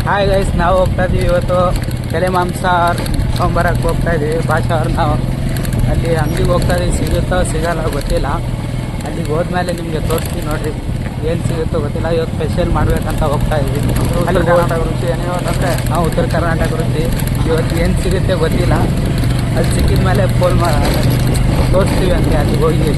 Hi guys, ನಾವು ಹೋಗ್ತಾ ಇದೀವಿ ಇವತ್ತು ತಲೆ ಮಾಂಸ ತೊಗೊಂಬರಕ್ಕೆ ಹೋಗ್ತಾ ಇದೀವಿ. ಭಾಷಾ ಅವ್ರು ನಾವು ಅಲ್ಲಿ ಅಂಗಡಿಗೆ ಹೋಗ್ತಾ ಇದೀವಿ. ಸಿಗುತ್ತೋ ಸಿಗಲ್ಲ ಗೊತ್ತಿಲ್ಲ. ಅಲ್ಲಿಗೆ ಹೋದ್ಮೇಲೆ ನಿಮಗೆ ತೋರಿಸ್ತೀವಿ ನೋಡ್ರಿ, ಏನು ಸಿಗುತ್ತೋ ಗೊತ್ತಿಲ್ಲ. ಇವತ್ತು ಸ್ಪೆಷಲ್ ಮಾಡ್ಬೇಕಂತ ಹೋಗ್ತಾ ಇದೀವಿ. ಉತ್ತರ ಕರ್ನಾಟಕ ರುಚಿ ಏನಿವತ್ತಂದ್ರೆ ನಾವು ಉತ್ತರ ಕರ್ನಾಟಕ ರುಚಿ. ಇವತ್ತು ಏನು ಸಿಗುತ್ತೆ ಗೊತ್ತಿಲ್ಲ. ಅದು ಸಿಕ್ಕಿದ ಮೇಲೆ ಫೋನ್ ತೋರಿಸ್ತೀವಿ ಅಂತ ಅಲ್ಲಿಗೆ ಹೋಗಿ.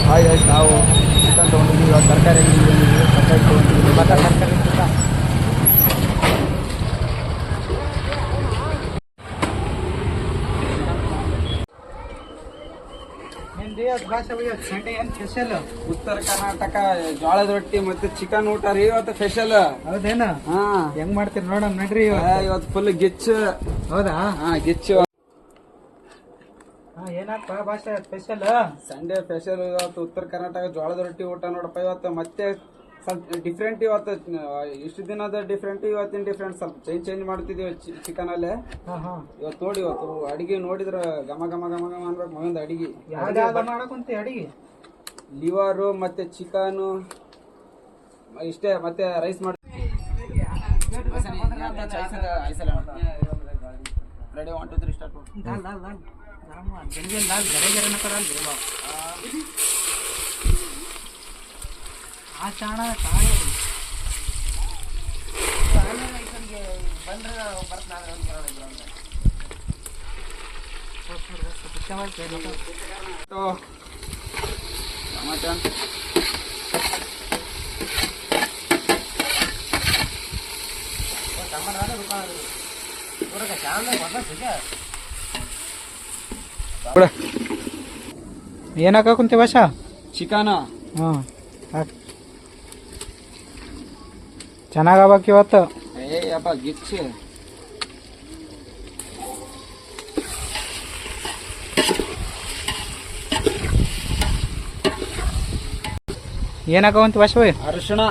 ಹಾಯ್ ನಾವು ಚಿಕನ್ ತೊಗೊಂಡಿದ್ದೀವಿ. ಇವಾಗ ತರಕಾರಿ ತೊಗೊಂಡಿದ್ದೀವಿ. ಮತ್ತೆ ತರಕಾರಿ ಉತ್ತರ ಕರ್ನಾಟಕ ಜೋಳದ ರೊಟ್ಟಿ ಮತ್ತೆ ಚಿಕನ್ ಊಟ ರೀ ಇವತ್ತು ಸ್ಪೆಷಲ್. ಹೌದೇನ? ಹಾ, ಹೆಂಗ್ ಮಾಡ್ತೀರಿ ನೋಡೋಣ ನಡ್ರಿ. ಇವತ್ತು ಫುಲ್ ಗಿಚ್ಚು. ಹೌದಾ? ಹಾ, ಗಿಚ್ಚು. ಏನಪ್ಪ ಭಾಷೆ ಸ್ಪೆಷಲ್? ಸಂಡೇ ಸ್ಪೆಷಲ್ ಇವತ್ತು ಉತ್ತರ ಕರ್ನಾಟಕ ಜೋಳದ ರೊಟ್ಟಿ ಊಟ ನೋಡಪ್ಪ. ಇವತ್ತು ಮತ್ತೆ ಸ್ವಲ್ಪ ಡಿಫ್ರೆಂಟ್. ಇವತ್ತು ಇಷ್ಟು ದಿನದ ಡಿಫ್ರೆಂಟ್, ಇವತ್ತಿನ ಡಿಫ್ರೆಂಟ್. ಸ್ವಲ್ಪ ಚೇಂಜ್ ಮಾಡ್ತಿದೀವಿ ಚಿಕನ್ ಅಲ್ಲೇ. ಇವತ್ತು ನೋಡಿ, ಇವತ್ತು ಅಡಿಗೆ ನೋಡಿದ್ರ ಘಮ ಘಮ ಘಮ ಘಮ ಅನ್ಬೇಕು. ಮಗಂದ ಅಡಿಗೆ ಮಾಡಕುಂತಿ ಅಡಿಗೆ ಲಿವರು ಮತ್ತೆ ಚಿಕನ್ ಇಷ್ಟೇ. ಮತ್ತೆ ರೈಸ್ ಮಾಡಿ ರೆಡಿ. 1 2 3 ಸ್ಟಾರ್ಟ್. ಏನ್ ಹಾಕುಂತಿ ಭಾಷಾ? ಚಿಕನ್. ಚೆನ್ನಾಗಬೇಕು ಇವತ್ತು. ಅಪ್ಪ ಗಿಚ್ಚು. ಏನ್ ಹಾಕುಂತಿ ಭಾಷಾ? ಅರಿಶಿಣ,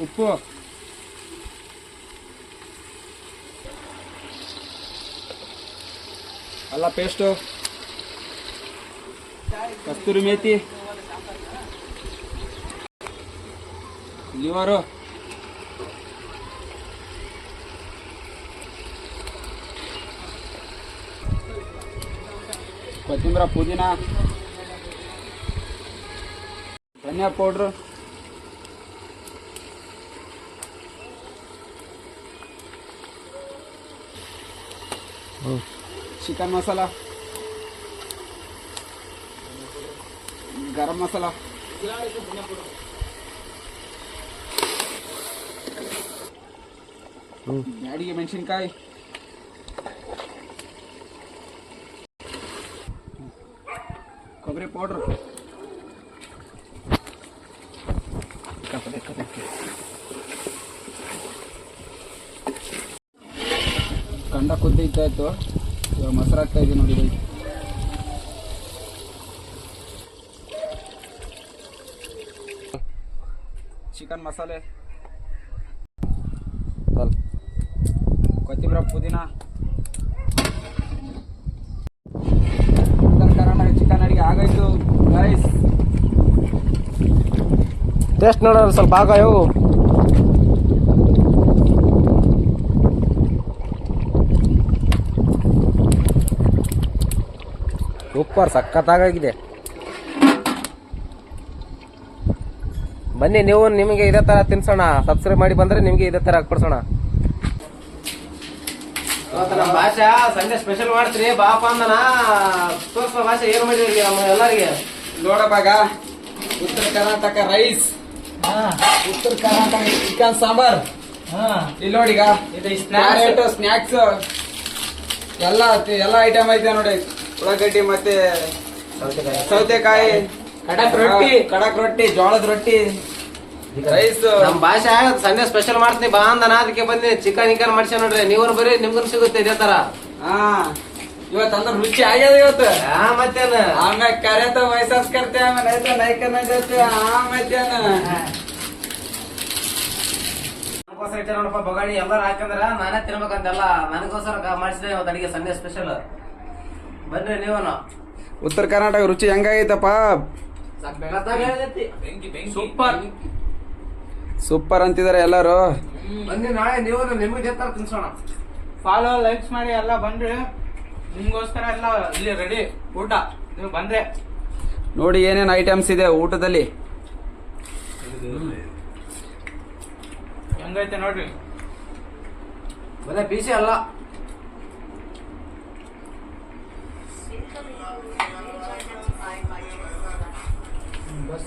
ಉಪ್ಪು, ಅಲ್ಲ ಪೇಸ್ಟು, ಕಸ್ತೂರಿ ಮೇಥಿ, ಲಿವರು, ಕೊತ್ತಂಬರಿ, ಪುದೀನ, ಧನಿಯಾ ಪೌಡ್ರು, ಚಿಕನ್ ಮಸಾಲ, ಗರಂ ಮಸಾಲ, ಬ್ಯಾಡಿಗೆ ಮೆಣಸಿನ್ಕಾಯಿ, ಕೊಬ್ಬರಿ ಪೌಡ್ರು, ಕಂಡ ಕುದ್ದೈತಾಯ್ತು. ಇವಾಗ ಮೊಸರು ಹಾಕ್ತಾ ಇದ್ದೀವಿ ನೋಡಿ. ಚಿಕನ್ ಮಸಾಲೆ, ಕೊತ್ತಂಬರಿ, ಪುದೀನ. ಉತ್ತರ ಕರ್ನಾಟಕ ಚಿಕನ್ ಅಡಿಗೆ ಆಗಾಯ್ತು ಗೈಸ್. ಟೇಸ್ಟ್ ನೋಡೋಣ ಸ್ವಲ್ಪ ಆಗಾಯವು. ಸೂಪರ್, ಸಖತ್ತಾಗಿದೆ. ಬನ್ನಿ ನೀವು, ನಿಮಗೆ ಇದೇ ತರ ತಿನ್ಸೋಣ. ಸಬ್ಸ್ಕ್ರೈಬ್ ಮಾಡಿ ಬಂದ್ರೆ ನಿಮಗೆ ಇದೇ ತರ ಹಾಕ್ಕೊಡ್ಸೋಣ. ನಮ್ಮ ಭಾಷಾ ಸಂಡೆ ಸ್ಪೆಷಲ್ ಮಾಡ್ತೀರಿ ಬಾಪ ಅಂದನ. ತೋರ್ಸ ಭಾಷೆ ಏನು ಮಾಡಿದ್ರಿ ನಮ್ಮ ಎಲ್ಲರಿಗೆ ನೋಡಬಾಗ. ಉತ್ತರ ಕರ್ನಾಟಕ ರೈಸ್, ಉತ್ತರ ಕರ್ನಾಟಕ ಚಿಕನ್ ಸಾಂಬಾರ್. ಇಲ್ಲಿ ನೋಡಿಗ ಸ್ನ್ಯಾಕ್ಸ್ ಎಲ್ಲ ಐಟಮ್ ಐತೆ ನೋಡಿ. ಉಳ್ಳಾಗಡ್ಡಿ ಮತ್ತೆ ಸೌತೆಕಾಯಿ, ಕಡಕ್ ರೊಟ್ಟಿ, ಜೋಳದ ರೊಟ್ಟಿ, ರೈಸ್. ನಮ್ ಭಾಷೆ ಸಂಡೆ ಸ್ಪೆಷಲ್ ಮಾಡ್ತೀನಿ ಬಾ ಅಂದನ. ಅದಕ್ಕೆ ಬಂದಿ ಚಿಕನ್ ಮಾಡ್ಸ ನೋಡ್ರಿ. ನೀವು ಬರ್ರಿ, ನಿಮ್ಗೂ ಸಿಗುತ್ತೆ ಇದೇ ತರ. ಹಾ, ಇವತ್ತಂದ್ರ ರುಚಿ ಆಗ್ಯದ ಇವತ್ತು ಮತ್ತೇನ ಆಮ್ಯಾಗ ಕರೆತ ವಯಸ್ಸಾಸ್ ಕರ್ತೆ ಆಮೇಲೆ ಆಯ್ತಾ ನೈಕನ ಜೊತೆ ಮತ್ತೇನ ನನಗೋಸ್ಕರ ಇಟ್ಟ ನೋಡಪ್ಪ ಬಗಾಣಿ ಎಲ್ಲಾರು ಹಾಕಂದ್ರ ನಾನೇ ತಿನ್ಬೇಕಂತೆಲ್ಲ ನನಗೋಸ್ಕರ ಮಾಡಿಸಿದೆ ಇವತ್ತು ಅಡಿಗೆ ಸಂಡೆ ಸ್ಪೆಷಲ್ ಬನ್ನಿ ನೀವನು ಉತ್ತರ ಕರ್ನಾಟಕ ರುಚಿ ಹೆಂಗಾಗೈತಪ್ಪ ಸೂಪರ್. ಸೂಪರ್ ಅಂತಿದಾರೆ ಎಲ್ಲಾರು. ಬನ್ನಿ ನಾಳೆ ನೀವು ನಿಮ್ಗೆ ಜೊತೆ ತಿನ್ಸೋಣ. ಫಾಲೋ ಲೈಕ್ಸ್ ಮಾಡಿ ಎಲ್ಲ ಬಂದ್ರಿ ನಿಮ್ಗೋಸ್ಕರ ಎಲ್ಲ ಇಲ್ಲಿ ರೆಡಿ ಊಟ ನೀವು ಬಂದ್ರೆ ನೋಡಿ ಏನೇನ್ ಐಟಮ್ಸ್ ಇದೆ ಊಟದಲ್ಲಿ. ಹೆಂಗೈತೆ ನೋಡ್ರಿ. ಬರೀ ಪೀಸಿ ಅಲ್ಲ ಬಸ್